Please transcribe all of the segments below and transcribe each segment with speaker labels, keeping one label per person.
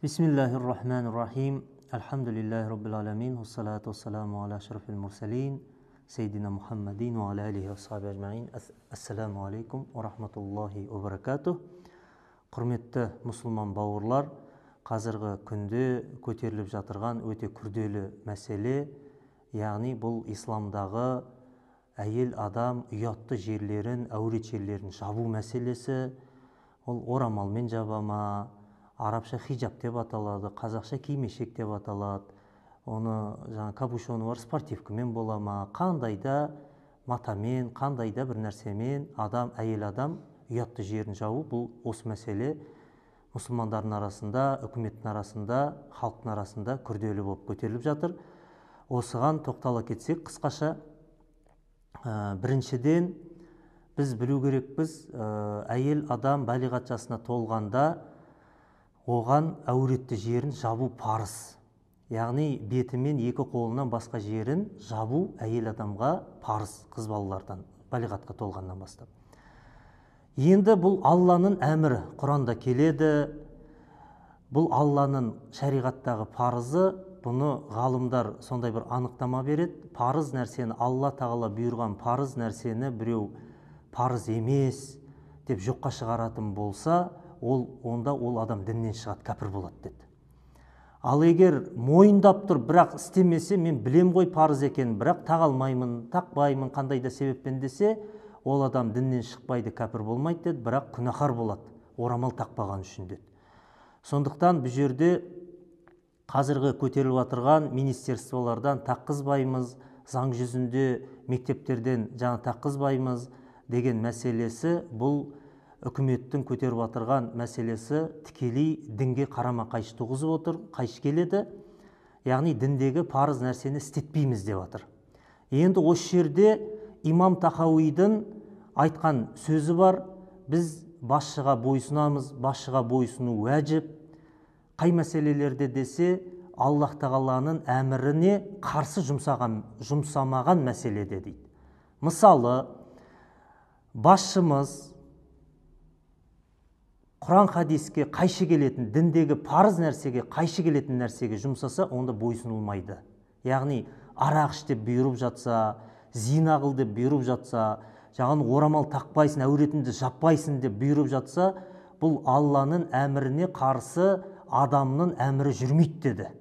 Speaker 1: Bismillahirrahmanirrahim. Elhamdülillahi Rabbil alemin. Vessalatu vesselamu ala şerefil murselin. Seyyidina Muhammedin ve ala alihi ve sahibi ecmain. Assalamu alaikum ve rahmatullahi ve berekatuh. Құрметті мұсылман бауырлар, қазіргі күнде көтеріліп жатырған өте күрделі мәселе, яғни бұл исламдағы әйел адам ұятты жерлерін, әурет жерлерін жабу мәселесі. Ол орамалмен жаба ма, арабша хиджаб деп аталады, қазақша кимешек деп аталады. Оны капюшоны бар спортивкамен бола ма, қандай да матамен, қандай да бір нәрсемен әйел адам ұятты жерін жабу, бұл осы мәселе мұсылмандардың арасында, үкіметтің арасында, халықтың арасында күрделі болып көтеріліп жатыр. Осыған тоқтала кетсек қысқаша, біріншіден біз білу керекпіз, әйел адам балиғат жасына толғанда оған әуретті жерін жабу парыз. Яғни бетімен екі қолынан басқа жерін жабу әйел адамға парыз, қыз балалардан балиғатқа толғаннан бастап. Енді бұл Алланың әмірі, Құранда келеді. Бұл Алланың шариғаттағы парызы, бұны ғалымдар сондай бір анықтама береді. Парыз нәрсені, Алла тағала бұйырған парыз нәрсені біреу парыз емес деп жоққа шығаратын болса, онда ол адам діннен шығады, кәпір болады деді. Ал егер мойындап тұр, бірақ істемесе, мен білем ғой парыз екенін, бірақ таға алмаймын, тақпаймын, қандай да себеппен десе, ол адам діннен шықпайды, кәпір болмайды деді, бірақ күнәһар болады, орамал тақпаған үшін деді. Сондықтан бұл жерде қазіргі көтеріліп отырған министерстволардан таққызбаймыз, заң жүзінде мектептерден таққызбаймыз деген мәселесі, бұл үкіметтің көтеріп отырған мәселесі тікелей дінге қарама қайшы туғызып отыр, қайшы келеді. Яғни діндегі парыз нәрсені істетпейміз деп отыр. Енді осы жерде имам Тахауидің айтқан сөзі бар. Біз басшыға бойсынамыз, басшыға бойсыну уәжіп. Қай мәселелерде десе, Аллах тағаланың әміріне қарсы жұмсамаған мәселеде дейді. Мысалы, басшымыз Құран хадиске қайшы келетін, діндегі парыз нәрсеге қайшы келетін нәрсеге жұмсаса, онда бойсынылмайды. Яғни арақ іш деп бұйырып жатса, зина қыл деп бұйырып жатса, жаңағы орамал тақпайсың, әуретіңді жаппайсың деп бұйырып жатса, бұл Алланың әміріне қарсы адамның әмірі жүрмейді деді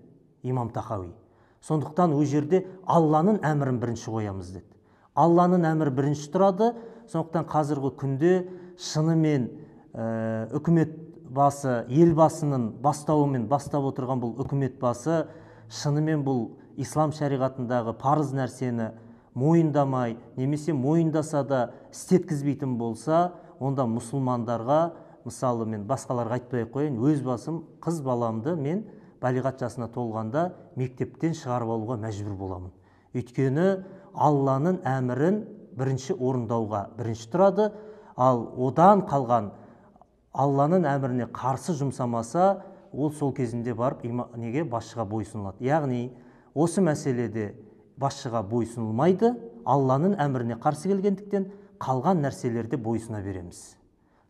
Speaker 1: имам Тахауи. Сондықтан ол жерде Алланың әмірін бірінші қоямыз деді. Алланың әмірі бірінші тұрады. Сондықтан қазіргі күнде шынымен үкімет басы, ел басының бастауымен бастап отырған бұл үкімет басы шынымен бұл ислам шариғатындағы парыз нәрсені мойындамай, немесе мойындаса да істеткізбейтін болса, онда мұсылмандарға, мысалы мен басқаларға айтпай қояйын, өз басым қыз баламды мен балиғат жасына толғанда мектептен шығарып алуға мәжбүр боламын. Өйткені Алланың әмірін бірінші орындауға бірінші тұрады, ал одан қалған Алланың әміріне қарсы жұмсамаса, ол сол кезінде барып неге басшыға бойсынылады. Яғни осы мәселеде басшыға бойсынылмайды, Алланың әміріне қарсы келгендіктен қалған нәрселерде бойсына береміз.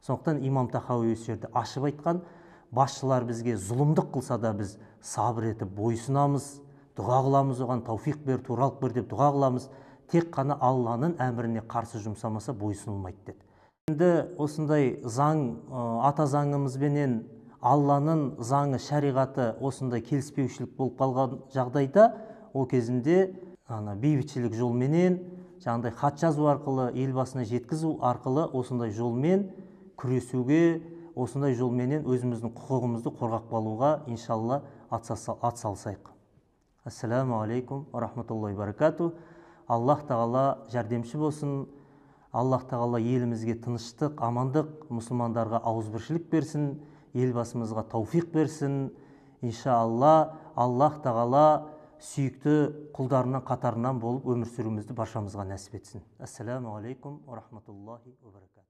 Speaker 1: Сондықтан имам Тахауи осы жерде ашып айтқан, басшылар бізге зұлымдық қылса да біз сабыр етіп бойсынамыз, дұға қыламыз, оған тауфиқ бер, туралық бер деп дұға қыламыз. Тек қана Алланың әміріне қарсы жұмсамаса бойсынылмайды деді. Енді осындай заң, ата заңымызбенен Алланың заңы, шариғаты осындай келіспеушілік болып қалған жағдайда, ол кезінде бейбітшілік жолменен, жаңағыдай хат жазу арқылы, елбасына жеткізу арқылы осындай жолмен күресуге, осындай жолменен өзіміздің құқығымызды қорғап қалуға иншалла атсалысайық. Ассаламу алейкум ва рахматуллахи ва баракатух. Аллах тағала жәрдемші болсын. Аллах тағала елімізге тыныштық, амандық, мұсылмандарға ауызбіршілік берсін, елбасымызға тауфиқ берсін. Иншалла, Аллах тағала сүйікті құлдарының қатарынан болып өмір сүруімізді баршамызға нәсіп етсін. Ассаламу алейкум ва рахматуллахи ва баракатух.